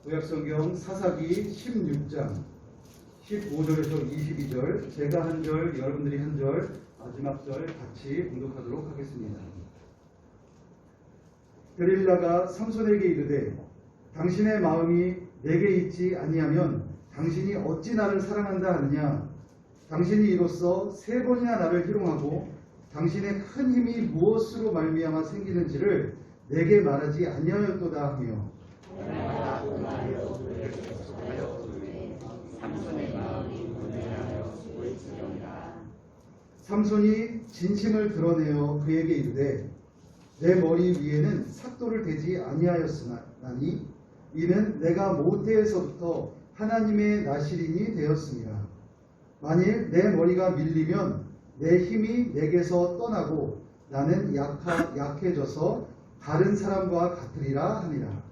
구약성경 사사기 16장 15절에서 22절, 제가 한 절, 여러분들이 한 절, 마지막 절 같이 봉독하도록 하겠습니다. 데릴라가 삼손에게 이르되 당신의 마음이 내게 있지 아니하면 당신이 어찌 나를 사랑한다 하느냐. 당신이 이로써 3번이나 나를 희롱하고 당신의 큰 힘이 무엇으로 말미암아 생기는지를 내게 말하지 아니하였도다 하며 삼손이 진심을 드러내어 그에게 이르되 내 머리 위에는 삭도를 대지 아니하였으나니 이는 내가 모태에서부터 하나님의 나시린이 되었습니다. 만일 내 머리가 밀리면 내 힘이 내게서 떠나고 나는 약해져서 다른 사람과 같으리라 하니라.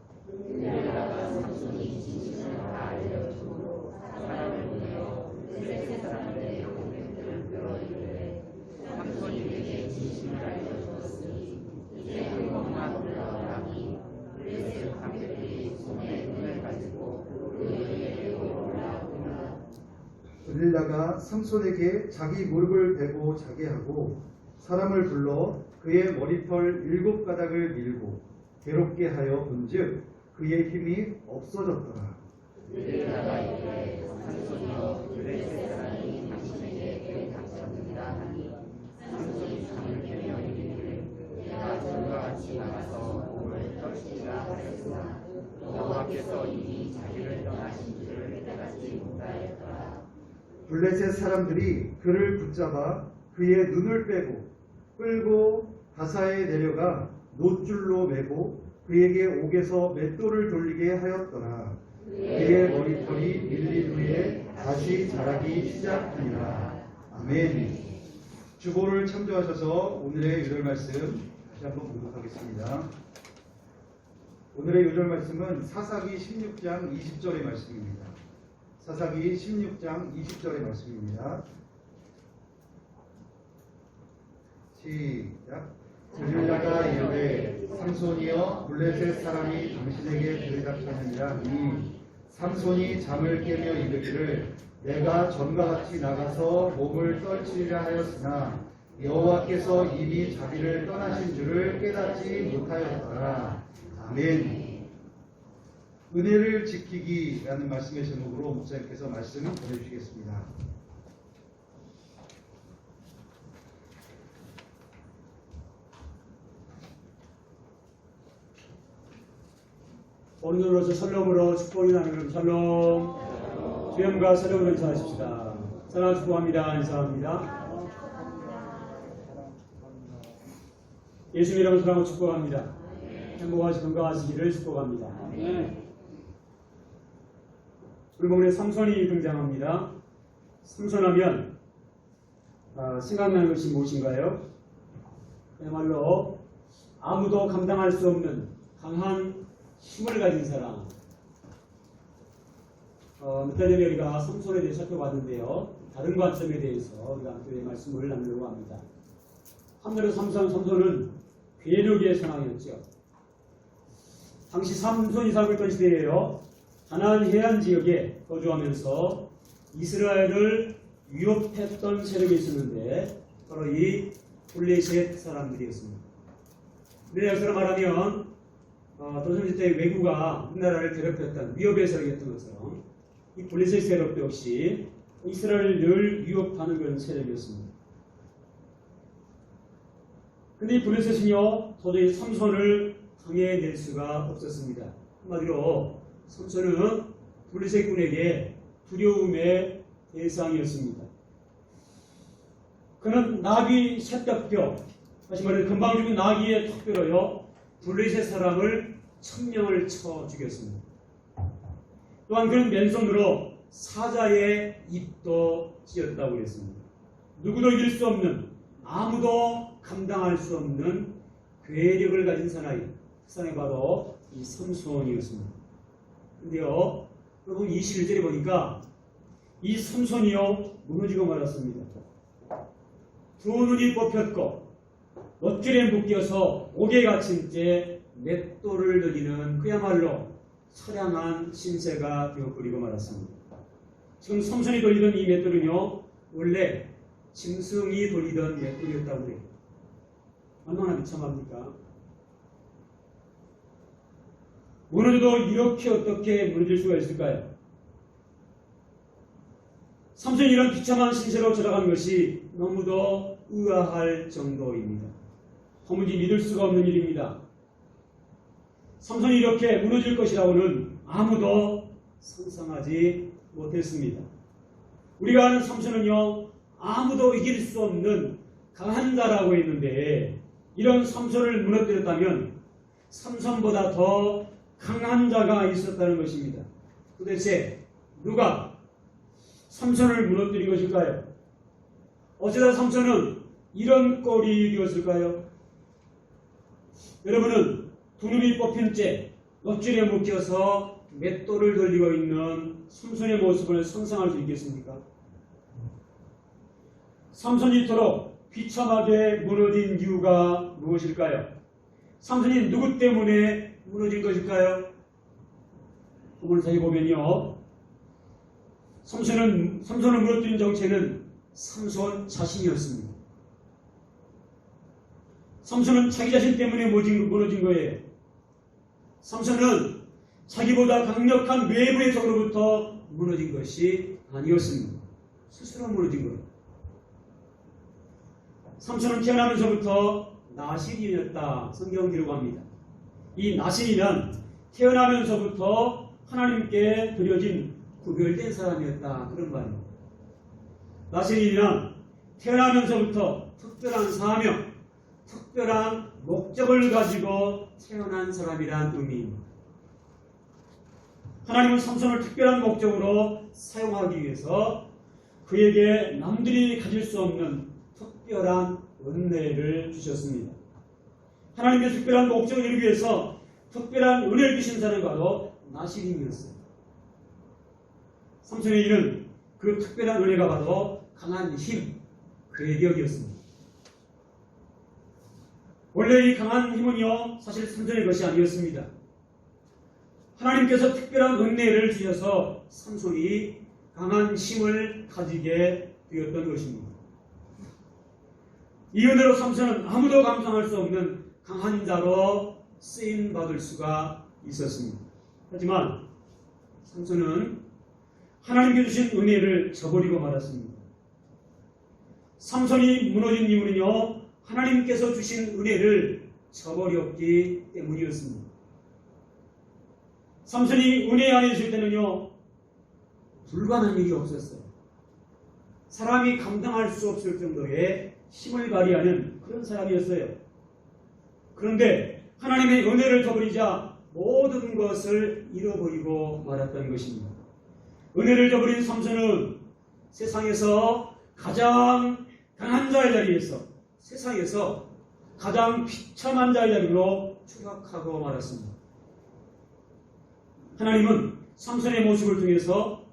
데릴라가 삼손에게 자기 무릎을 대고 자게 하고 사람을 불러 그의 머리털 7가닥을 밀고 괴롭게 하여 본즉 그의 힘이 없어졌더라. 데릴라가 이르되 삼손이여 블레셋 사람이 당신에게 닥쳤느니라 하니 삼손이 잠을 깨며 이르기를 내가 전과 같이 나가서 몸을 떨치리라 하였으나 여호와께서 이미 자기를 떠나신 줄을 깨닫지 못하였더라. 블레셋 사람들이 그를 붙잡아 그의 눈을 빼고 끌고 가사에 내려가 놋줄로 매고 그에게 옥에서 맷돌을 돌리게 하였더라. 그의 머리털이 밀린 후에 다시 자라기 시작하니라. 아멘. 주보를 참조하셔서 오늘의 요절 말씀 다시 한번 봉독하겠습니다. 오늘의 요절 말씀은 사사기 16장 20절의 말씀입니다. 사사기 16장 20절의 말씀입니다. 시작. 데릴라가 이르되 삼손이여 블레셋 사람이 당신에게 들이닥쳤느니라 하니 삼손이 잠을 깨며 이르기를 내가 전과 같이 나가서 몸을 떨치리라 하였으나 여호와께서 이미 자기를 떠나신 줄을 깨닫지 못하였더라. 아멘. 은혜를 지키기라는 말씀의 제목으로 목사님께서 말씀을 보내주시겠습니다. 오늘로서 샬롬으로 축복이 나누는 샬롬. 주님과 샬롬으로 인사하십시다. 사랑 축복합니다. 인사합니다. 예수님 이름으로 사랑하고 축복합니다. 행복하시고 건강하시기를 축복합니다. 오늘 본문에 삼손이 등장합니다. 삼손하면 생각나는 것이 무엇인가요? 그야말로 아무도 감당할 수 없는 강한 힘을 가진 사람. 몇 달 전에 우리가 삼손에 대해 살펴봤는데요. 다른 관점에 대해서 우리가 함께 말씀을 나누려고 합니다. 한편으로 삼손은 괴력의 상황이었죠. 당시 삼손이 살고 있던 시대에요. 가나안 해안 지역에 거주하면서 이스라엘을 위협했던 세력이 있었는데 바로 이 블레셋 사람들이었습니다. 네, 여기서 말하면 조선시대 때 왜구가 우리나라를 괴롭혔던 위협의 세력이었던 것처럼 이 블레셋 세력도 역시 이스라엘을 늘 위협하는 그런 세력이었습니다. 근데 이 블레셋은요 도저히 삼손을 당해낼 수가 없었습니다. 한마디로 삼손은 블레셋군에게 두려움의 대상이었습니다. 그는 나귀 셋뼈, 다시 말해 금방 죽은 나귀의 턱뼈로요 블레셋 사람을 1000명을 쳐 죽였습니다. 또한 그는 맨손으로 사자의 입도 찢었다고 했습니다. 누구도 이길 수 없는, 아무도 감당할 수 없는 괴력을 가진 사나이, 그 사람이 바로 이 삼손이었습니다. 근데요, 여러분 21절에 보니까 이 삼손이요 무너지고 말았습니다. 두 눈이 뽑혔고 롯길에 묶여서 옥에 갇힌 채 맷돌을 늘리는 그야말로 처량한 신세가 되어버리고 말았습니다. 지금 삼손이 돌리던 이 맷돌은요, 원래 짐승이 돌리던 맷돌이었다고 해요. 얼마나 비참합니까? 무너져도 이렇게 어떻게 무너질 수가 있을까요? 삼손이 이런 비참한 신세로 들어간 것이 너무도 의아할 정도입니다. 도무지 믿을 수가 없는 일입니다. 삼손이 이렇게 무너질 것이라고는 아무도 상상하지 못했습니다. 우리가 아는 삼손은요, 아무도 이길 수 없는 강한 자라고 했는데, 이런 삼손을 무너뜨렸다면 삼손보다 더 강한 자가 있었다는 것입니다. 도대체 누가 삼손을 무너뜨린 것일까요? 어쩌다 삼손은 이런 꼴이 되었을까요? 여러분은 두 눈이 뽑힌 채 넋줄에 묶여서 맷돌을 돌리고 있는 삼손의 모습을 상상할 수 있겠습니까? 삼손이 이토록 비참하게 무너진 이유가 무엇일까요? 삼손이 누구 때문에 무너진 것일까요? 오늘 살펴보면요, 삼손을 무너뜨린 정체는 삼손 자신이었습니다. 삼손은 자기 자신 때문에 무너진 거예요. 삼손은 자기보다 강력한 외부의 적으로부터 무너진 것이 아니었습니다. 스스로 무너진 거예요. 삼손은 태어나면서부터 나실인이었다. 성경 기록합니다. 이 나실이는 태어나면서부터 하나님께 드려진 구별된 사람이었다. 그런 말이에요. 나실인은 태어나면서부터 특별한 사명, 특별한 목적을 가지고 태어난 사람이란 의미입니다. 하나님은 삼손을 특별한 목적으로 사용하기 위해서 그에게 남들이 가질 수 없는 특별한 은혜를 주셨습니다. 하나님의 특별한 목적을 이루기 위해서 특별한 은혜를 주신 사람이 바로 나실인이었어요. 삼손의 일은 그 특별한 은혜가 바로 강한 힘, 괴력이었습니다. 원래 이 강한 힘은요, 사실 삼손의 것이 아니었습니다. 하나님께서 특별한 은혜를 주셔서 삼손이 강한 힘을 가지게 되었던 것입니다. 이 은혜로 삼손은 아무도 감당할 수 없는 강한 자로 쓰임받을 수가 있었습니다. 하지만 삼손은 하나님께 주신 은혜를 저버리고 말았습니다. 삼손이 무너진 이유는요, 하나님께서 주신 은혜를 저버렸기 때문이었습니다. 삼손이 은혜 안에 있을 때는요, 불가능한 일이 없었어요. 사람이 감당할 수 없을 정도의 힘을 발휘하는 그런 사람이었어요. 그런데 하나님의 은혜를 저버리자 모든 것을 잃어버리고 말았던 것입니다. 은혜를 저버린 삼손은 세상에서 가장 강한 자의 자리에서, 세상에서 가장 비참한 자의 자리로 추락하고 말았습니다. 하나님은 삼손의 모습을 통해서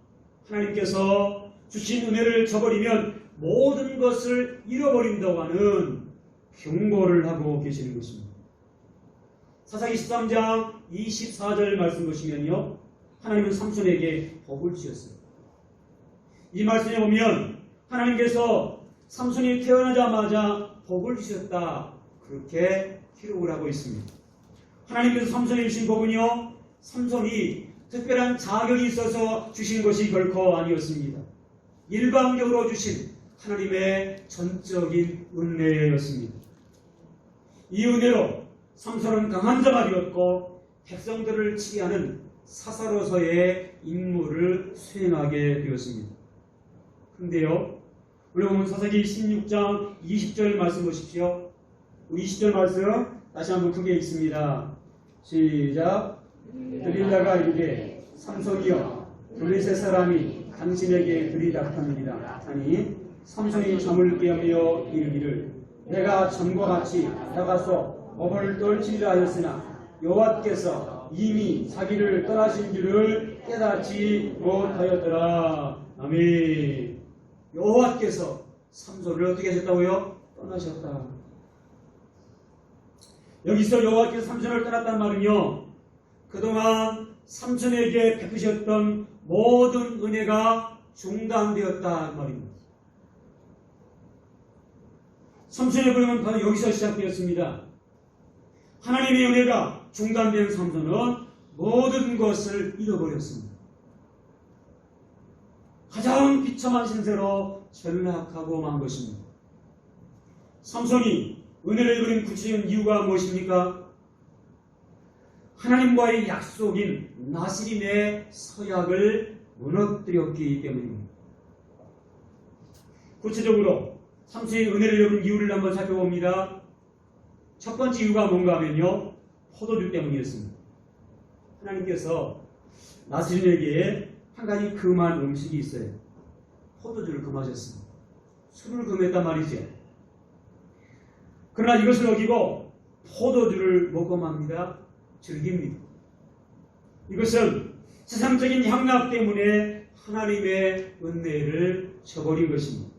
하나님께서 주신 은혜를 저버리면 모든 것을 잃어버린다고 하는 경고를 하고 계시는 것입니다. 사사기 13장 24절 말씀 보시면요, 하나님은 삼손에게 복을 주셨어요. 이 말씀에 보면 하나님께서 삼손이 태어나자마자 복을 주셨다, 그렇게 기록을 하고 있습니다. 하나님께서 삼손에 주신 복은요, 삼손이 특별한 자격이 있어서 주신 것이 결코 아니었습니다. 일방적으로 주신 하나님의 전적인 은혜였습니다. 이 은혜로 삼손은 강한 자가 되었고 백성들을 치리하는 사사로서의 임무를 수행하게 되었습니다. 그런데요, 우리 보면 사사기 16장 20절 말씀 보십시오. 20절 말씀 다시 한번 크게 읽습니다. 시작. 들릴라가 이르되 삼손이여, 블레셋 사람이 당신에게 들이닥합니다. 하니 삼손이 잠을 깨며 이르기를 내가 전과 같이 나가서 업을 떨치리라 하였으나 여호와께서 이미 자기를 떠나신 줄을 깨닫지 못하였더라. 아멘. 여호와께서 삼손을 어떻게 하셨다고요? 떠나셨다. 여기서 여호와께서 삼손을 떠났다는 말은요, 그동안 삼손에게 베푸셨던 모든 은혜가 중단되었다 말입니다. 삼손의 부름은 바로 여기서 시작되었습니다. 하나님의 은혜가 중단된 삼손은 모든 것을 잃어버렸습니다. 가장 비참한 신세로 전락하고 만 것입니다. 삼손이 은혜를 잃어버린 구체적인 이유가 무엇입니까? 하나님과의 약속인 나시림의 서약을 무너뜨렸기 때문입니다. 구체적으로 삼손이 은혜를 잃어버린 이유를 한번 살펴봅니다. 첫 번째 이유가 뭔가 하면요, 포도주 때문이었습니다. 하나님께서 나시림에게 한 가지 금한 음식이 있어요. 포도주를 금하셨습니다. 술을 금했단 말이죠. 그러나 이것을 어기고 포도주를 먹고 맙니다. 즐깁니다. 이것은 세상적인 향락 때문에 하나님의 은혜를 저버린 것입니다.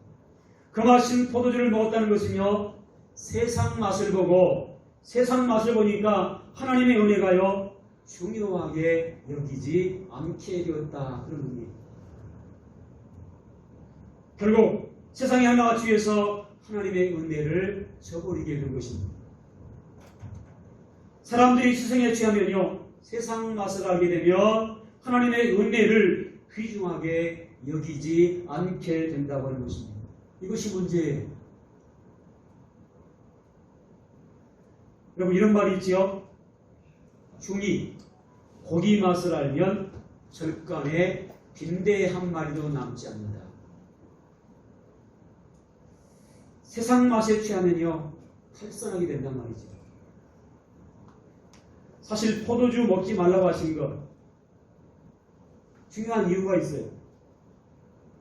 그 마신 포도주를 먹었다는 것은요, 세상 맛을 보고 세상 맛을 보니까 하나님의 은혜가요 중요하게 여기지 않게 되었다, 그런 의미입니다. 결국 세상의 향락을 취해서 하나님의 은혜를 저버리게 된 것입니다. 사람들이 세상에 취하면요, 세상 맛을 알게 되면 하나님의 은혜를 귀중하게 여기지 않게 된다고 하는 것입니다. 이것이 문제예요. 여러분, 이런 말이 있지요. 중이 고기 맛을 알면 절간에 빈대 한 마리도 남지 않는다. 세상 맛에 취하면요, 탈선하게 된단 말이죠. 사실 포도주 먹지 말라고 하신 것 중요한 이유가 있어요.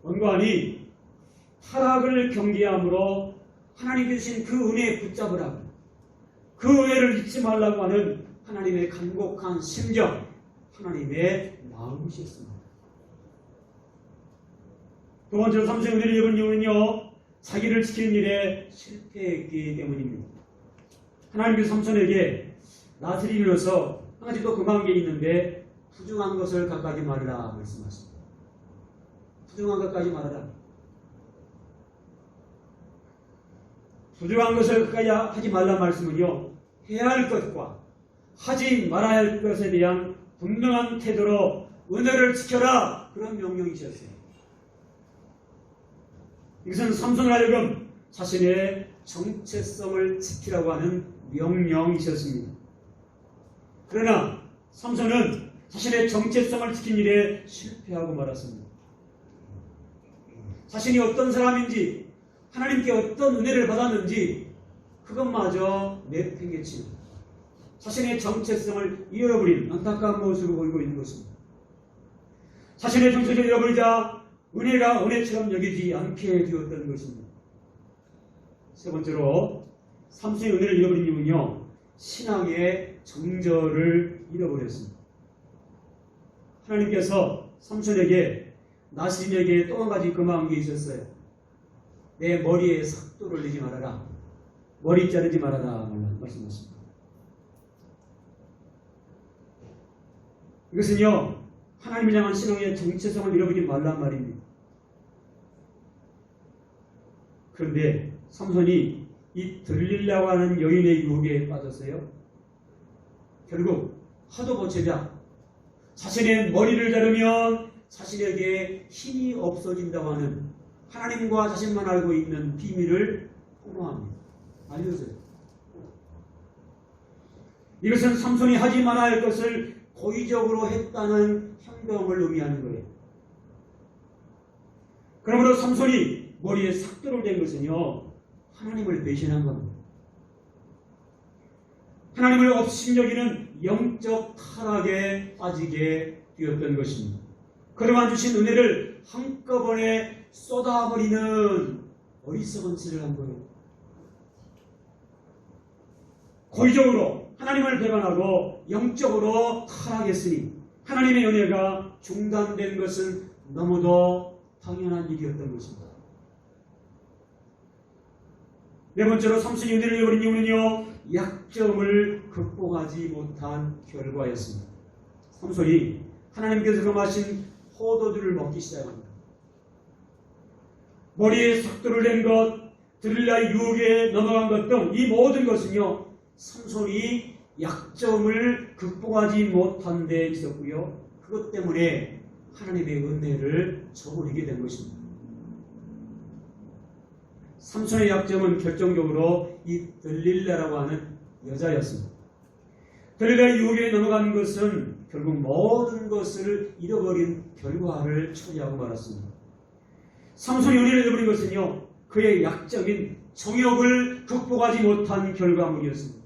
원관이 타락을 경계함으로 하나님께 주신 그 은혜에 붙잡으라고, 그 은혜를 잊지 말라고 하는 하나님의 간곡한 심정, 하나님의 마음이셨습니다. 두 번째로 삼손의 은혜를 입은 이유는요, 자기를 지키는 일에 실패했기 때문입니다. 하나님께서 삼손에게 나시림으로서 한 가지 또 금한 게 있는데, 부정한 것을 가까이 말하라 말씀하십니다. 부정한 것까지 말하라. 부정한 것을 가까이 하지 말라 말씀은요, 해야 할 것과 하지 말아야 할 것에 대한 분명한 태도로 은혜를 지켜라, 그런 명령이셨어요. 이것은 삼손을 하여금 자신의 정체성을 지키라고 하는 명령이셨습니다. 그러나 삼손은 자신의 정체성을 지킨 일에 실패하고 말았습니다. 자신이 어떤 사람인지, 하나님께 어떤 은혜를 받았는지 그것마저 내팽개치고 자신의 정체성을 잃어버린 안타까운 모습을 보이고 있는 것입니다. 자신의 정체성을 잃어버리자 은혜가 은혜처럼 여기지 않게 되었다는 것입니다. 세 번째로 삼손의 은혜를 잃어버린 이유는요, 신앙의 정절을 잃어버렸습니다. 하나님께서 삼손에게, 나시림에게 또 한 가지 금한 게 있었어요. 내 머리에 삭도를 내지 말아라, 머리 자르지 말아라 말씀하십니다. 이것은요, 하나님을 향한 신앙의 정체성을 잃어버리지 말란 말입니다. 그런데 삼손이 이 들리려고 하는 여인의 유혹에 빠졌어요. 결국 하도 보채자 자신의 머리를 자르면 자신에게 힘이 없어진다고 하는 하나님과 자신만 알고 있는 비밀을 폭로합니다. 알려줘요. 이것은 삼손이 하지 말아야 할 것을 고의적으로 했다는 행동을 의미하는 거예요. 그러므로 삼손이 머리에 삭도를 댄 것은요, 하나님을 배신한 겁니다. 하나님을 없이 여기는 영적 타락에 빠지게 되었던 것입니다. 그동안 주신 은혜를 한꺼번에 쏟아버리는 어리석은 짓을 한 거예요. 고의적으로 하나님을 배반하고 영적으로 타락했으니 하나님의 은혜가 중단된 것은 너무도 당연한 일이었던 것입니다. 네 번째로 삼손이 은혜를 잃어버린 이유는요, 약점을 극복하지 못한 결과였습니다. 삼손이 하나님께서 금하신 포도주를 먹기 시작합니다. 머리에 삭도를 낸 것, 들릴라의 유혹에 넘어간 것 등 이 모든 것은요, 삼손이 약점을 극복하지 못한 데 있었고요. 그것 때문에 하나님의 은혜를 저버리게 된 것입니다. 삼손의 약점은 결정적으로 이 들릴라라고 하는 여자였습니다. 들릴라의 유혹에 넘어간 것은 결국 모든 것을 잃어버린 결과를 초래하고 말았습니다. 삼손이 은혜를 잃어버린 것은요, 그의 약점인 정욕을 극복하지 못한 결과물이었습니다.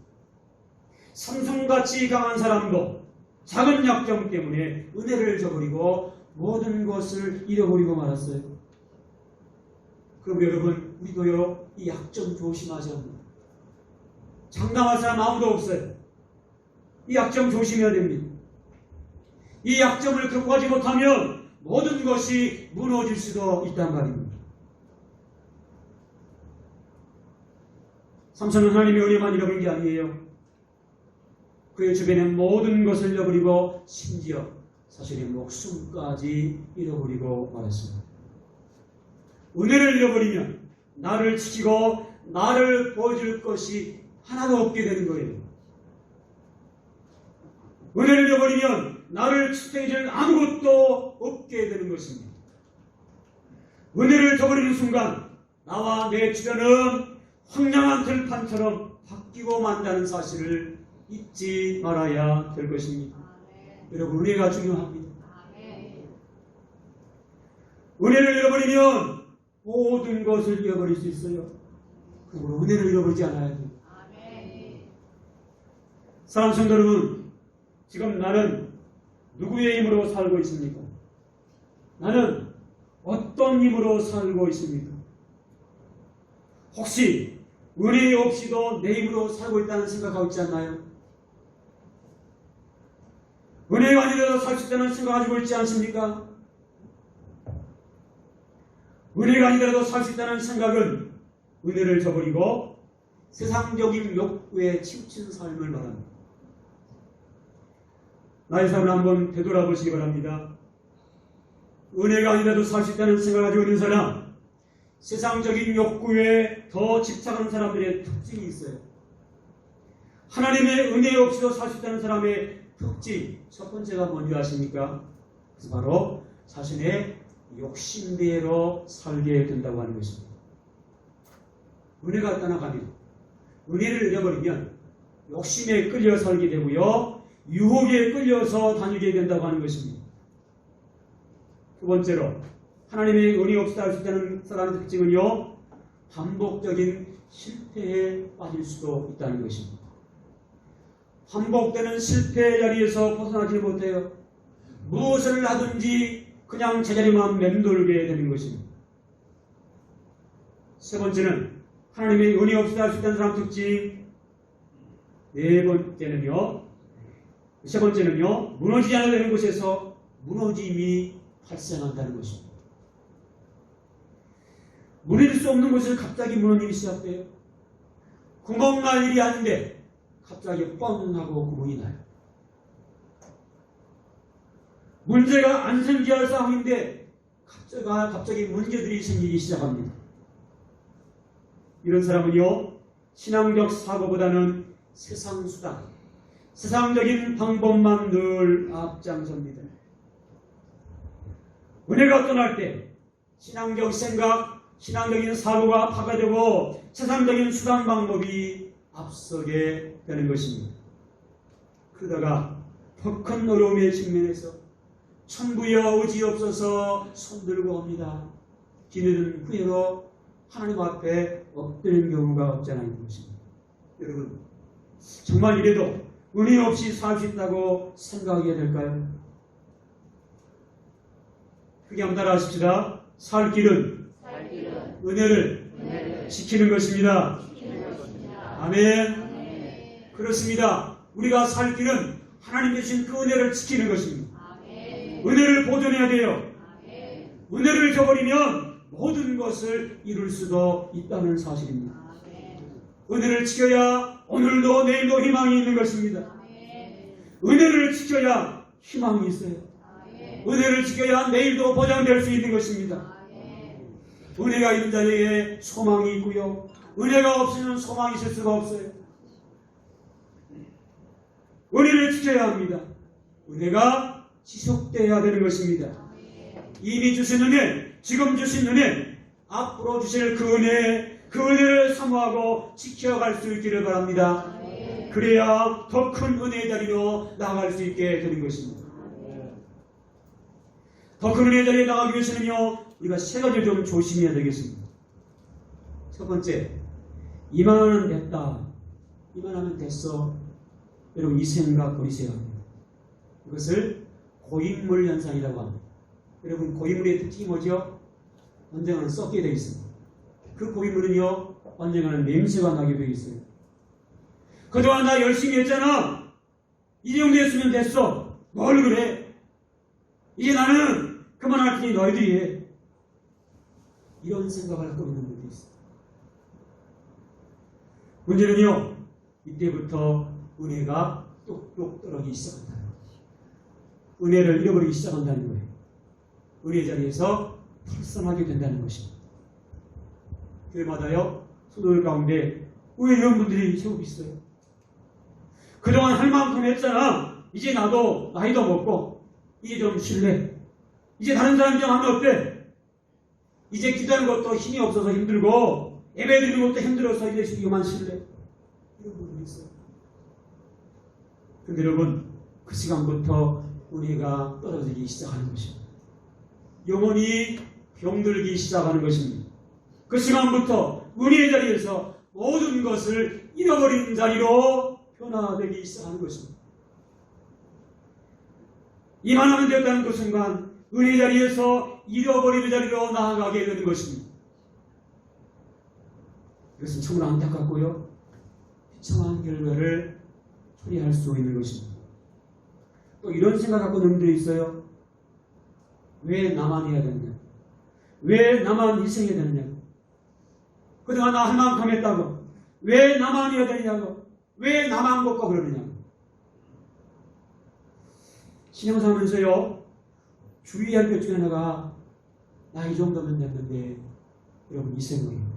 삼손같이 강한 사람도 작은 약점 때문에 은혜를 저버리고 모든 것을 잃어버리고 말았어요. 그럼 여러분, 우리도요, 이 약점 조심하셔야 합니다. 장담할 사람 아무도 없어요. 이 약점 조심해야 됩니다. 이 약점을 극복하지 못하면 모든 것이 무너질 수도 있단 말입니다. 삼손은 하나님의 은혜만 잃어버린 게 아니에요. 그의 주변의 모든 것을 잃어버리고 심지어 자신의 목숨까지 잃어버리고 말았습니다. 은혜를 잃어버리면 나를 지키고 나를 보여줄 것이 하나도 없게 되는 거예요. 은혜를 잃어버리면 나를 지켜줄 아무것도 없게 되는 것입니다. 은혜를 저버리는 순간 나와 내 주변은 황량한 들판처럼 바뀌고 만다는 사실을 잊지 말아야 될 것입니다. 여러분, 은혜가 중요합니다. 은혜를 잃어버리면 모든 것을 잃어버릴 수 있어요. 그러므로 은혜를 잃어버리지 않아야 돼요. 사랑하는 성도 여러분, 지금 나는 누구의 힘으로 살고 있습니까? 나는 어떤 힘으로 살고 있습니까? 혹시 은혜 없이도 내 힘으로 살고 있다는 생각하고 있지 않나요? 은혜가 아니라도 살 수 있다는 생각 가지고 있지 않습니까? 은혜가 아니라도 살 수 있다는 생각은 은혜를 저버리고 세상적인 욕구에 치우친 삶을 말합니다. 나의 삶을 한번 되돌아보시기 바랍니다. 은혜가 아니라도 살 수 있다는 생각을 가지고 있는 사람, 세상적인 욕구에 더 집착하는 사람들의 특징이 있어요. 하나님의 은혜 없이도 살 수 있다는 사람의 특징, 첫 번째가 뭔지 아십니까? 그래서 바로 자신의 욕심대로 살게 된다고 하는 것입니다. 은혜가 떠나가면, 은혜를 잃어버리면 욕심에 끌려 살게 되고요, 유혹에 끌려서 다니게 된다고 하는 것입니다. 두 번째로, 하나님의 은혜 없이 살 수 있다는 사람의 특징은요, 반복적인 실패에 빠질 수도 있다는 것입니다. 반복되는 실패의 자리에서 벗어나지 못해요. 무엇을 하든지 그냥 제자리만 맴돌게 되는 것입니다. 세 번째는 하나님의 은혜 없이 살 수 있다는 사람 특징. 세 번째는요, 무너지지 않아야 되는 곳에서 무너짐이 발생한다는 것입니다. 무너질 수 없는 곳에서 갑자기 무너짐이 시작돼요. 구멍 날 일이 아닌데 갑자기 뻥 하고 구멍이 나요. 문제가 안 생겨야 할 상황인데 갑자기 문제들이 생기기 시작합니다. 이런 사람은요, 신앙적 사고보다는 세상 수단, 세상적인 방법만 늘 앞장섭니다. 은혜가 떠날 때 신앙적 생각, 신앙적인 사고가 파괴되고 세상적인 수단 방법이 앞서게 되는 것입니다. 그러다가 더 큰 어려움에 직면해서 천부여 의지없어서 손들고 합니다. 뒤늦은 후회로 하나님 앞에 엎드리는 경우가 없지 않아 있는 것입니다. 여러분, 정말 이래도 은혜 없이 살 수 있다고 생각하게 될까요? 그게 한번 따라하십시다. 살 길은 은혜를 지키는 것입니다. 아멘. 그렇습니다. 우리가 살 길은 하나님 주신 그 은혜를 지키는 것입니다. 은혜를 보존해야 돼요. 은혜를 저버리면 모든 것을 이룰 수도 있다는 사실입니다. 은혜를 지켜야 오늘도 내일도 희망이 있는 것입니다. 은혜를 지켜야 희망이 있어요. 은혜를 지켜야 내일도 보장될 수 있는 것입니다. 은혜가 있는 자리에 소망이 있고요. 은혜가 없으면 소망이 있을 수가 없어요. 은혜를 지켜야 합니다. 은혜가 지속돼야 되는 것입니다. 이미 주신 은혜, 지금 주신 은혜, 앞으로 주실 그 은혜를 사모하고 지켜갈 수 있기를 바랍니다. 그래야 더 큰 은혜의 자리로 나아갈 수 있게 되는 것입니다. 더 큰 은혜의 자리에 나가기 위해서는요, 우리가 세 가지를 좀 조심해야 되겠습니다. 첫 번째, 이만하면 됐다. 이만하면 됐어. 여러분, 이 생각 버리셔야 합니다. 이것을 고인물 현상이라고 합니다. 여러분, 고인물의 특징이 뭐죠? 언젠가는 썩게 되어 있습니다. 그 고인물은요, 언젠가는 냄새가 나게 되어 있어요. 그동안 나 열심히 했잖아. 이 정도 했으면 됐어. 뭘 그래? 이제 나는 그만할 테니 너희들이 해. 이런 생각을 갖고 있는 분들이 있어요. 문제는요, 이때부터 은혜가 똑똑 떨어지기 시작한다는 거예요. 은혜를 잃어버리기 시작한다는 거예요. 은혜 자리에서 탈선하게 된다는 것입니다. 교회마다요, 성도들 가운데 왜 이런 분들이 제법 있어요? 그동안 할 만큼 했잖아. 이제 나도 나이도 먹고 이제 좀 쉴래. 이제 다른 사람 좀 하면 어때? 이제 기도하는 것도 힘이 없어서 힘들고 예배 드리는 것도 힘들어서 이제 이만 쉴래. 이런 분들이 있어요. 근데 여러분, 그 시간부터 은혜가 떨어지기 시작하는 것입니다. 영혼이 병들기 시작하는 것입니다. 그 시간부터 은혜의 자리에서 모든 것을 잃어버린 자리로 변화되기 시작하는 것입니다. 이만하면 됐다는 그 순간 은혜의 자리에서 잃어버리는 자리로 나아가게 되는 것입니다. 이것은 정말 안타깝고요, 비참한 결과를 초래할 수 있는 것입니다. 또 이런 생각 갖고 있는 분들이 있어요. 왜 나만 해야 되느냐? 왜 나만 희생해야 되느냐? 그동안 나 할 만큼 했다고. 왜 나만 해야 되느냐고. 왜 나만 먹고 그러느냐고. 신앙생활하면서요, 주의할 것 중에 하나가 나 이 정도면 됐는데 여러분, 이 생각입니다.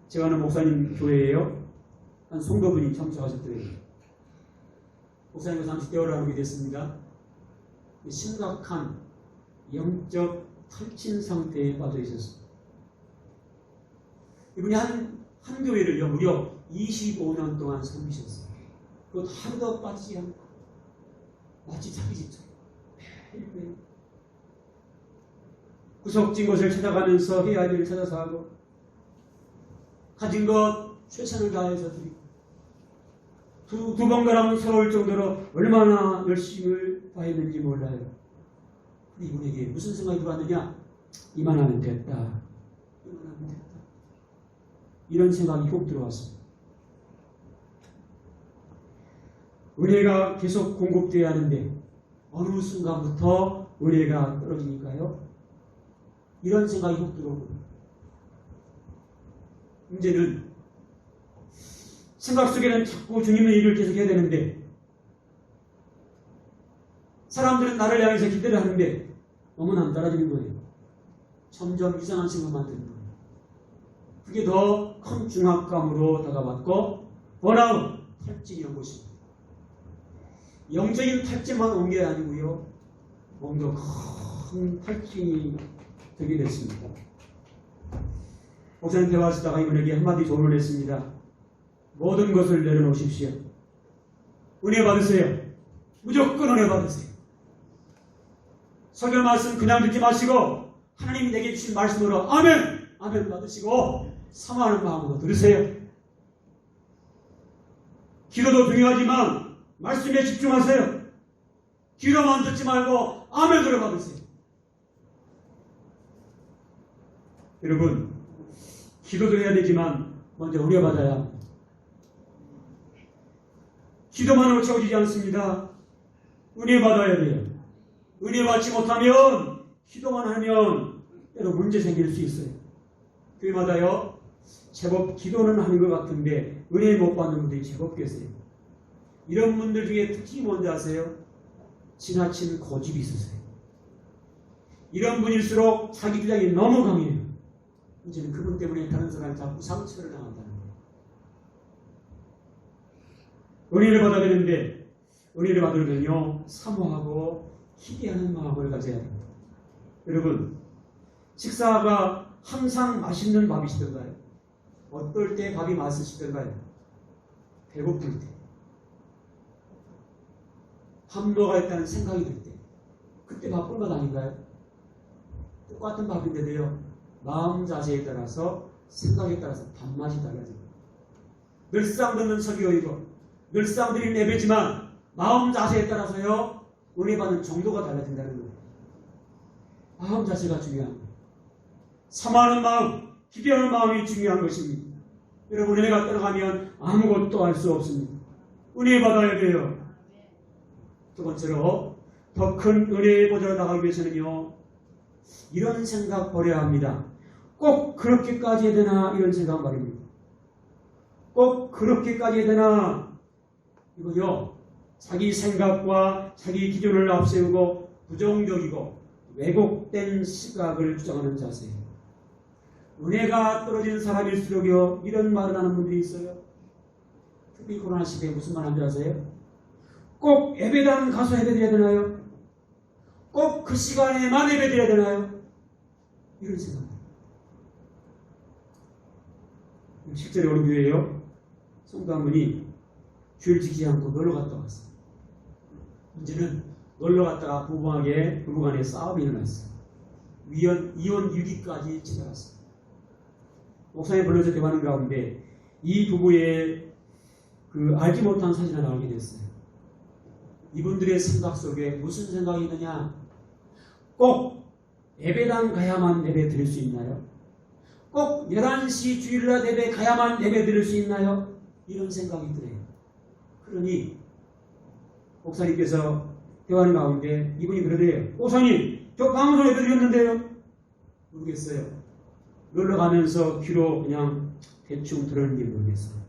제가 아는 목사님 교회에요, 한 성도분이 참석하셨더래요. 목사님과 30개월을 알게 됐습니다. 심각한 영적 탈진 상태에 빠져 있었습니다. 이분이 한 교회를요, 무려 25년 동안 섬기셨어요. 그것 하루도 빠지지 않고 마치 자기 집처럼 매일매일 구석진 것을 찾아가면서 해야 할 일을 찾아서 하고 가진 것 최선을 다해서 드리고 두 번가라면 서러울 정도로 얼마나 열심을 다했는지 몰라요. 이분에게 무슨 생각이 들어왔느냐? 이만하면 됐다. 이만하면 됐다. 이런 생각이 꼭 들어왔습니다. 은혜가 계속 공급되어야 하는데 어느 순간부터 은혜가 떨어지니까요, 이런 생각이 꼭 들어오고, 문제는 생각 속에는 자꾸 주님의 일을 계속해야 되는데 사람들은 나를 향해서 기대를 하는데 너무 안 따라주는 거예요. 점점 이상한 생각만 드는 거예요. 그게 더 큰 중압감으로 다가왔고 번아웃, 탈진이 온 것입니다. 영적인 탈진만 온 게 아니고요, 몸도 큰 탈진이 되게 됐습니다. 목사님 대화하시다가 이분에게 한마디 조언을 했습니다. 모든 것을 내려놓으십시오. 은혜 받으세요. 무조건 은혜 받으세요. 설교 말씀 그냥 듣지 마시고 하나님이 내게 주신 말씀으로 아멘! 아멘 받으시고 사모하는 마음으로 들으세요. 기도도 중요하지만 말씀에 집중하세요. 기도만 듣지 말고 아멘으로 받으세요. 여러분, 기도도 해야 되지만 먼저 은혜 받아야 합니다. 기도만으로 채워지지 않습니다. 은혜 받아야 돼요. 은혜 받지 못하면 기도만 하면 때로 문제 생길 수 있어요. 교회마다요, 제법 기도는 하는 것 같은데 은혜 못 받는 분들이 제법 계세요. 이런 분들 중에 특징이 뭔지 아세요? 지나친 고집이 있으세요. 이런 분일수록 자기 주장이 너무 강해요. 이제는 그분 때문에 다른 사람이 자꾸 상처를 당한다는 거예요. 은혜를 받아야 되는데 은혜를 받으려면요 사모하고 기대하는 마음을 가져야 됩니다. 여러분 식사가 항상 맛있는 밥이시던가요? 어떨 때 밥이 맛있으시던가요? 배고플 때, 함노가 있다는 생각이 들 때, 그때 바쁜 것 아닌가요? 똑같은 밥인데도요 마음 자세에 따라서 생각에 따라서 밥맛이 달라집니다. 늘상 듣는 설교이고 늘상 드리는 예배지만 마음 자세에 따라서요 은혜 받는 정도가 달라진다는 거예요. 마음 자세가 중요한 거예요. 사모하는 마음, 기대하는 마음이 중요한 것입니다. 여러분 은혜가 떠나가면 아무것도 할 수 없습니다. 은혜 받아야 돼요. 두 번째로 더 큰 은혜의 보좌로 나가기 위해서는요 이런 생각 버려야 합니다. 꼭 그렇게까지 해야 되나 이런 생각 말입니다. 꼭 그렇게까지 해야 되나 이거요 자기 생각과 자기 기준을 앞세우고 부정적이고 왜곡된 시각을 주장하는 자세예요. 은혜가 떨어진 사람일수록요 이런 말을 하는 분들이 있어요. 특히 코로나 시대에 무슨 말 하는지 아세요? 꼭 예배당 가서 예배드려야 되나요? 꼭 그 시간에만 예배드려야 되나요? 이런 생각입니다. 실제로 우리 교회에요 성도 한 분이 주일 지키지 않고 놀러 갔다 왔어요. 문제는 놀러 갔다가 부부간에 싸움이 일어났어요. 이혼 6기까지 찾아갔어요. 목사님 불러서 대화하는 가운데 이 부부의 그 알지 못한 사실을 알게 됐어요. 이분들의 생각 속에 무슨 생각이 있느냐? 꼭 예배당 가야만 예배 드릴 수 있나요? 꼭 11시 주일날 예배 가야만 예배 드릴 수 있나요? 이런 생각이 들어요. 그러니 목사님께서 대화하는 가운데 이분이 그러대요. 목사님 저 방송 예배 드렸는데요? 모르겠어요. 놀러 가면서 귀로 그냥 대충 들었는지 모르겠어요.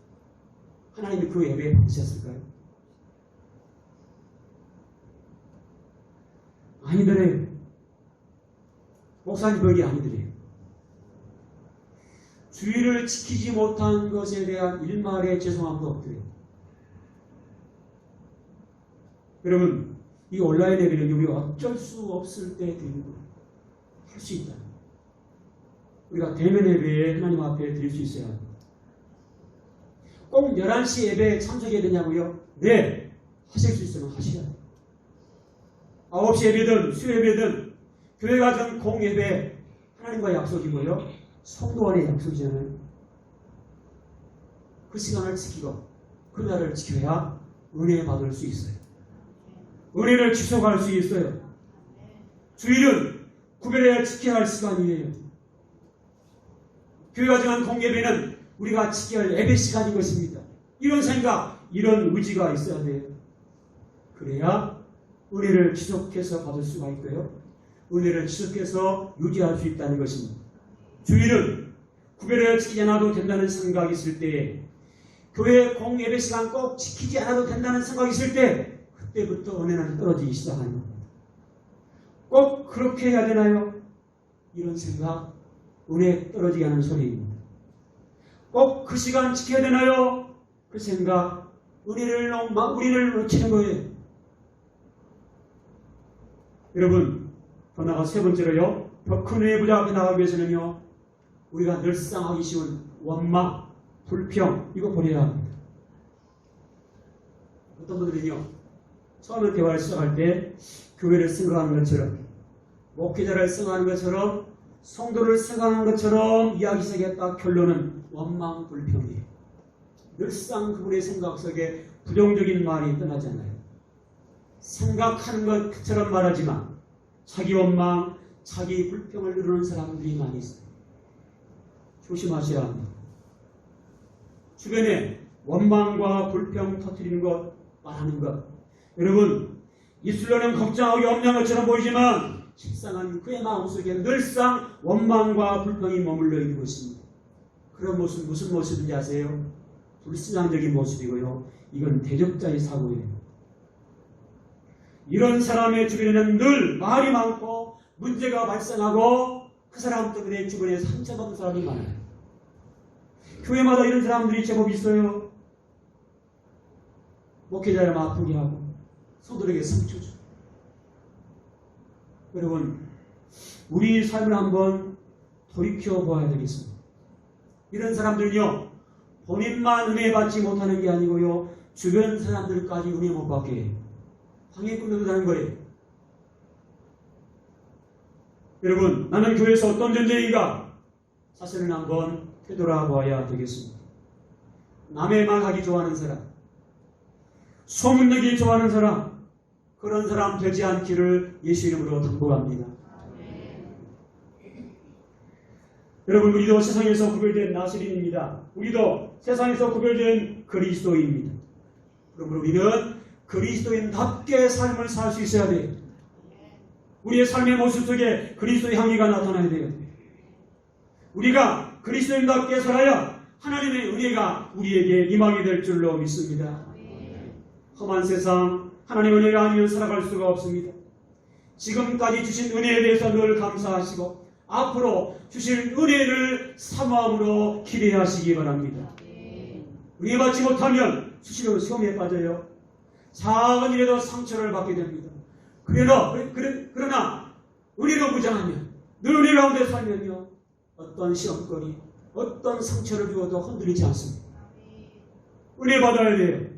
하나님이 그 예배에 받으셨을까요? 아니더래요. 목사님 별이 아니더래요. 주의를 지키지 못한 것에 대한 일말의 죄송함도 없더래요. 여러분 이 온라인 예배는 우리가 어쩔 수 없을 때 드리는 거예요. 할 수 있다. 우리가 대면 예배에 하나님 앞에 드릴 수 있어야 합니다. 꼭 11시 예배에 참석해야 되냐고요? 네. 하실 수 있으면 하셔야 돼요. 9시 예배든 수요 예배든 교회 가정 공예배 하나님과의 약속이고요. 성도 간의 약속이잖아요. 그 시간을 지키고 그 날을 지켜야 은혜 받을 수 있어요. 은혜를 지속할 수 있어요. 주일은 구별해야 지켜야 할 시간이에요. 교회 가정한 공예배는 우리가 지켜야 할 예배 시간인 것입니다. 이런 생각, 이런 의지가 있어야 돼요. 그래야 은혜를 지속해서 받을 수가 있고요. 은혜를 지속해서 유지할 수 있다는 것입니다. 주일은 구별해야 지키지 않아도 된다는 생각이 있을 때, 교회 공예배 시간 꼭 지키지 않아도 된다는 생각이 있을 때, 그때부터 은혜는 떨어지기 시작하는 겁니다. 꼭 그렇게 해야 되나요? 이런 생각, 은혜 떨어지게 하는 소리입니다. 꼭 그 시간 지켜야 되나요? 그 생각, 우리를 놓치는 거예요. 여러분, 더 나아가 세 번째로요, 더 큰 은혜의 보좌 앞에 나가기 위해서는요, 우리가 늘상 하기 쉬운 원망, 불평, 이거 버려야 합니다. 어떤 분들은요, 처음에 대화를 시작할 때 교회를 생각하는 것처럼, 목회자를 생각하는 것처럼, 성도를 생각하는 것처럼 이야기 시작했다. 결론은 원망, 불평이에요. 늘상 그분의 생각 속에 부정적인 말이 떠나지 않아요. 생각하는 것처럼 말하지만 자기 원망, 자기 불평을 누르는 사람들이 많이 있어요. 조심하셔야 합니다. 주변에 원망과 불평 터뜨리는 것, 말하는 것. 여러분, 입술로는 걱정하고 염려한 것처럼 보이지만 실상은 그의 마음속에 늘상 원망과 불평이 머물러 있는 것입니다. 그런 모습 무슨 모습인지 아세요? 불신앙적인 모습이고요. 이건 대적자의 사고예요. 이런 사람의 주변에는 늘 말이 많고 문제가 발생하고 그 사람 때문에 주변에 상처받는 사람이 많아요. 교회마다 이런 사람들이 제법 있어요. 목회자를 아프게 하고 성도에게 상처 주고. 여러분, 우리 삶을 한번 돌이켜 보아야 되겠습니다. 이런 사람들은요, 본인만 은혜 받지 못하는 게 아니고요, 주변 사람들까지 은혜 못 받게 해요. 방해꾼으로 다는 거예요. 여러분, 나는 교회에서 어떤 존재인가? 사실은 한번 되돌아봐야 되겠습니다. 남의 말 하기 좋아하는 사람, 소문내기 좋아하는 사람, 그런 사람 되지 않기를 예수 이름으로 당부합니다. 여러분, 우리도 세상에서 구별된 나시린입니다. 우리도 세상에서 구별된 그리스도인입니다. 그러므로 우리는 그리스도인답게 삶을 살 수 있어야 돼요. 우리의 삶의 모습 속에 그리스도의 향기가 나타나야 돼요. 우리가 그리스도인답게 살아야 하나님의 은혜가 우리에게 임하게 될 줄로 믿습니다. 험한 세상, 하나님의 은혜가 아니면 살아갈 수가 없습니다. 지금까지 주신 은혜에 대해서 늘 감사하시고 앞으로 주실 은혜를 사모함으로 기대하시기 바랍니다. 은혜 받지 못하면 수시로 시험에 빠져요. 작은 일에도 상처를 받게 됩니다. 그러나 은혜로 무장하면, 늘 은혜 가운데 살면요, 어떤 시험거리, 어떤 상처를 주어도 흔들리지 않습니다. 은혜 받아야 돼요.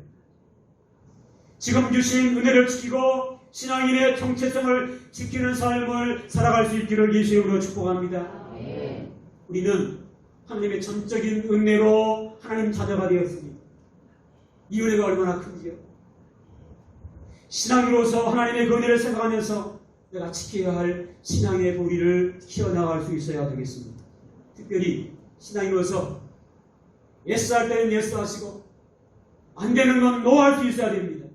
지금 주신 은혜를 지키고 신앙인의 정체성을 지키는 삶을 살아갈 수 있기를 예수 이름으로 축복합니다. 우리는 하나님의 전적인 은혜로 하나님 자녀가 되었습니다. 이 은혜가 얼마나 큰지요. 신앙으로서 하나님의 그 은혜를 생각하면서 내가 지켜야 할 신앙의 보리를 키워나갈 수 있어야 되겠습니다. 특별히 신앙으로서 예스할 때는 예스하시고 안 되는 건 노할 수 있어야 됩니다.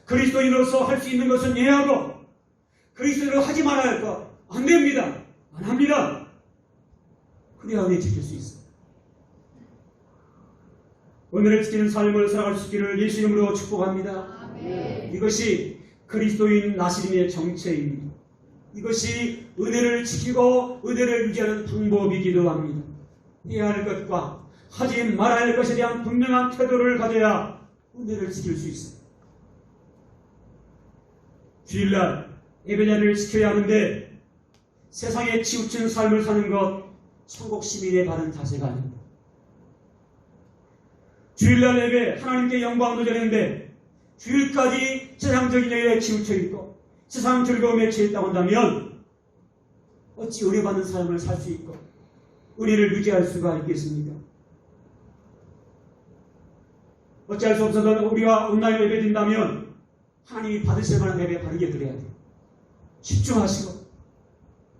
그리스도인으로서 할 수 있는 것은 예하고 그리스도인으로 하지 말아야 할 것 안 됩니다. 안 합니다. 그래야 은혜 지킬 수 있어요. 오늘을 지키는 삶을 살아갈 수 있기를 예수 이름으로 축복합니다. 이것이 그리스도인 나시림의 정체입니다. 이것이 은혜를 지키고 은혜를 유지하는 방법이기도 합니다. 해야 할 것과 하지 말아야 할 것에 대한 분명한 태도를 가져야 은혜를 지킬 수 있어요. 주일날 예배자를 지켜야 하는데 세상에 치우친 삶을 사는 것 천국 시민의 바른 자세가 아닙니다. 주일날 예배 하나님께 영광 돌리는데 주일까지 세상적인 일에 치우쳐 있고 세상 즐거움에 취했다고 한다면 어찌 은혜받는 삶을 살 수 있고 은혜를 유지할 수가 있겠습니까? 어찌할 수 없어도 우리가 온라인 예배 드린다면 하나님이 받으실 만한 예배 바르게 드려야 돼요. 집중하시고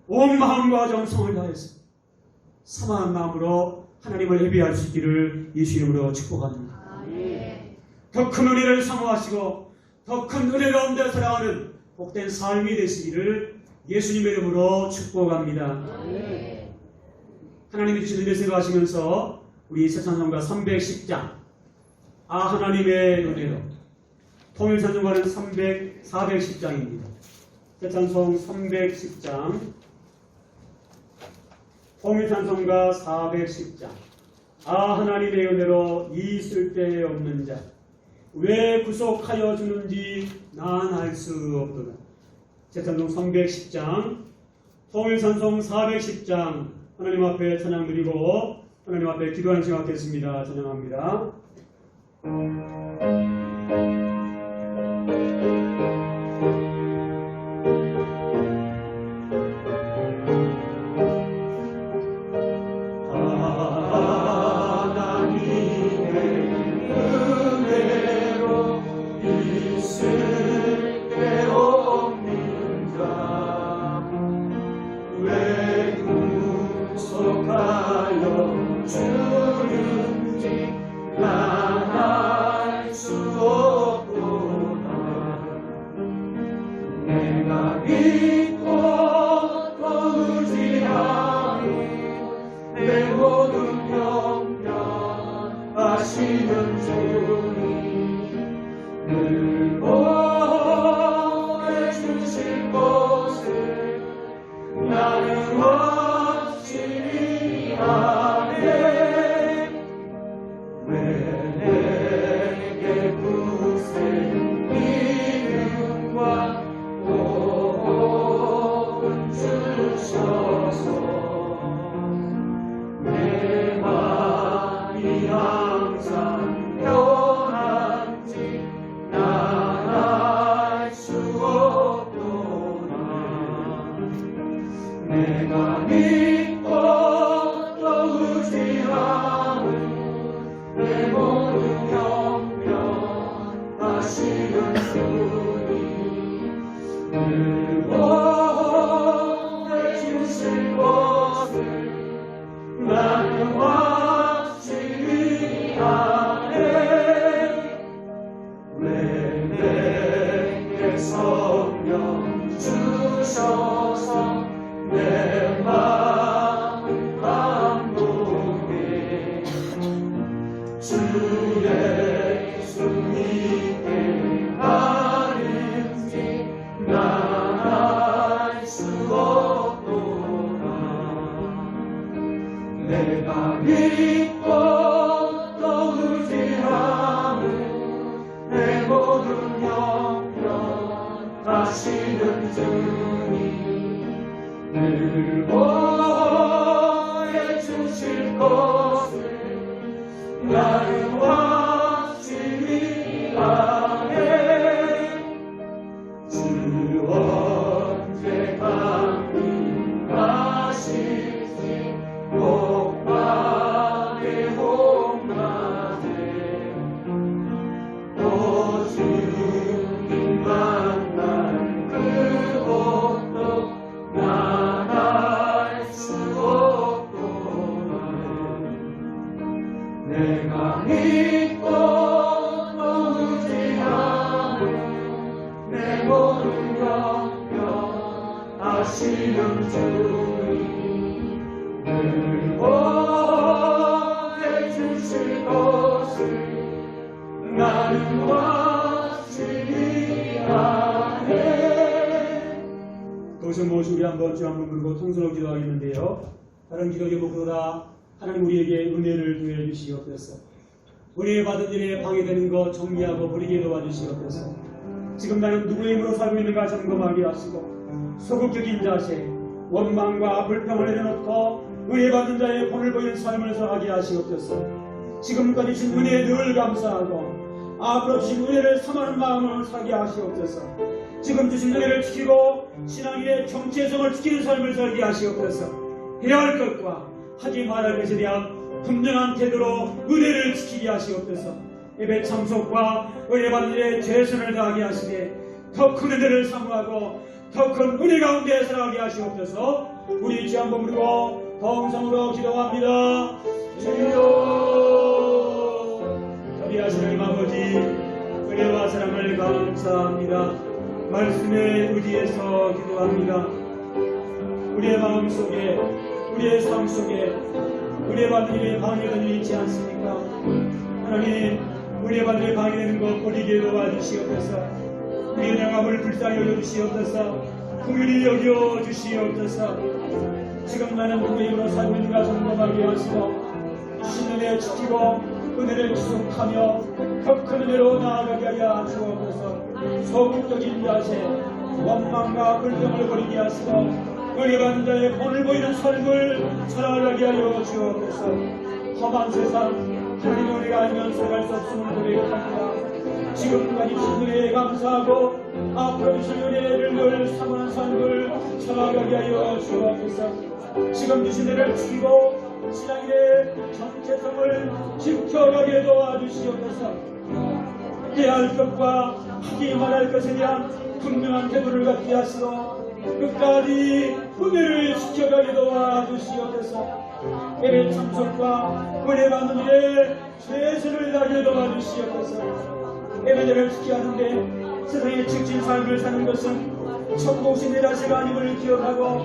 온 마음과 정성을 다해서 사모하는 마음으로 하나님을 예배할 수 있기를 예수 이름으로 축복합니다. 더 큰 은혜를 사모하시고 더 큰 은혜 가운데 살아가는 복된 삶이 되시기를 예수님의 이름으로 축복합니다. 하나님이 주신 은혜 생각하시면서 우리 새찬송가 310장 하나님의 은혜로 통일찬송가는 410장입니다. 새찬송 310장 통일찬송가 410장 하나님의 은혜로 이 쓸데없는 자 왜 구속하여 주는지 난 알 수 없도다. 새찬송 310장 통일찬송 410장 하나님 앞에 찬양 드리고 하나님 앞에 기도하는 시간 갖겠습니다. 찬양합니다. 하시는 주님 늘 보내주실 것을 나는 확실히 아네. 왜 내게 굳은 믿음과 복은 주셔서 내 마음이 항상 변한지 난 알 수 없구나. 내가 믿고 또 의지하는 내 모든 영변 하시는 주님 늘 보내주실 것을 나는 확실히 아네. 왜 내게 성령 주셔서 내 마음 감동해 주 예수 믿게 하는지 난 알 수 없구나. 내가 믿고 또 의지하는 내 모든 영변 하시는 주님 늘 보내주실 것을 나는 확실히 아네. 주 언제 강림하실지 복방의 홍만에 또 주님 만날 그곳도 난 알 수 없구나. 내가 믿고 또 의지하는 내 모든 영변 하시는 주님 늘 보내주실 것을 나는 확실히 아네. 거기서 모시 우리 한번 주 한번 물고 통성으로 기도하겠는데요. 다른 기도 제목보다 하나님 우리에게 은혜를 부여 주시옵소서. 은혜 받은 일에 방해되는 것 정리하고 버리게 도와주시옵소서. 지금 나는 누구의 힘으로 살고 있는가 점검하게 하시고 소극적인 자세, 원망과 불평을 내려놓고 은혜 받은 자의 본을 보이는 삶을 살아가게 하시옵소서. 지금까지 주신 은혜에 늘 감사하고 앞으로 주신 은혜를 삼하는 마음을 살게 하시옵소서. 지금 주신 은혜를 지키고 신앙의 정체성을 지키는 삶을 살게 하시옵소서. 해야 할 것과 하지 말아야 할 것에 대한 분명한 태도로 은혜를 지키게 하시옵소서. 예배 참석과 은혜 받는 일에 최선을 다하게 하시되 더 큰 은혜를 사모하고 더 큰 은혜 가운데 살아가게 하시옵소서. 우리 주 한번 부르고 동성으로 기도합니다. 주여 자비하신 하나님 아버지, 은혜와 사랑을 감사합니다. 말씀에 의지해서 기도합니다. 우리의 마음속에 우리의 삶 속에 은혜 받는 일에 방해되는 일이 있지 않습니까? 하나님, 은혜 받는 일에 방해되는 것 버리게 도와주시옵소서. 우리의 영함을 불쌍히 여겨주시옵소서. 긍휼히 여겨주시옵소서. 지금 나는 누구의 힘으로 살고 있는가 점검하게 하시고 주신 은혜 지키고 은혜를 지속하며 더 큰 은혜로 나아가게 하여 주옵소서. 소극적인 자세, 원망과 불평을 버리게 하시고 은혜 받는 자의 본을 보이는 삶을 살아가게 하여 주옵소서. 험한 세상 하나님의 은혜가 아니면 살아갈 수 없음을 고백합니다. 지금까지 주신 은혜에 감사하고 앞으로 주신 은혜를 늘 삼하는 삶을 살아가게 하여 주옵소서. 지금 주신 은혜를 지키고 신앙의 정체성을 지켜가게 도와주시옵소서. 해야 할 것과 하지 말아야 할 것에 대한 분명한 태도를 갖게 하시고 끝까지 은혜를 지켜가게 도와주시옵소서. 예배 참석과 은혜 받는 일에 최선을 다하게 도와주시옵소서. 예배를 지켜야 하는데 세상에 지친 삶을 사는 것은 천국신 내 자세가 아님을 기억하고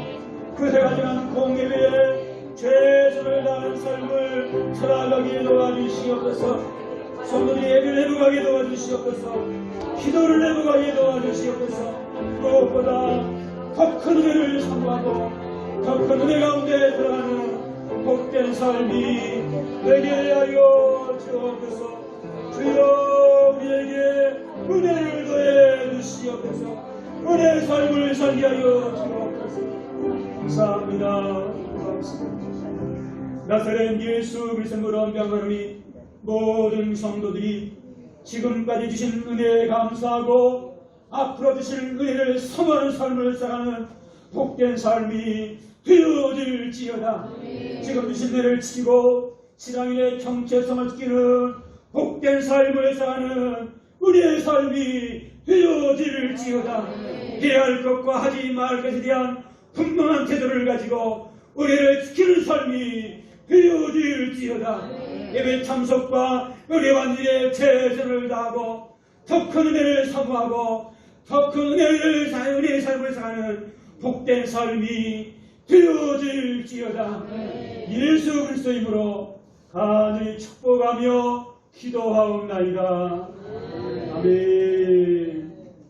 그 해가 지난 공예배에 최선을 다하는 삶을 살아가게 도와주시옵소서. 성도들이 예배를 회복하게 도와주시옵소서. 기도를 회복하게 도와주시옵소서. 무엇보다 더 큰 은혜를 사모하고 더 큰 은혜 가운데 들어가는 복된 삶이 되게 하여 주옵소서. 주여 우리에게 은혜를 더해 주시옵소서. 은혜의 삶을 살게 하여 주옵소서. 감사합니다. 감사합니다. 나사렛 예수 그리스도로 명하노니 모든 성도들이 지금까지 주신 은혜에 감사하고 앞으로 주실 은혜를 사모하는 삶을 살아가는 복된 삶이 되어질지어다. 지금 주신 은혜를 지키고 신앙인의 정체성을 지키는 복된 삶을 살아가는 은혜의 삶이 되어질지어다. 해야 할 것과 하지 말 것에 대한 분명한 태도를 가지고 은혜를 지키는 삶이 되어질지어다. 예배 참석과 은혜 완전에 최선을 다하고 더 큰 은혜를 사모하고 더 큰 은혜의 삶을 사는 복된 삶이 되어질지어다. 예수 그리스도 이름으로 간절히 축복하며 기도하옵나이다. 아멘.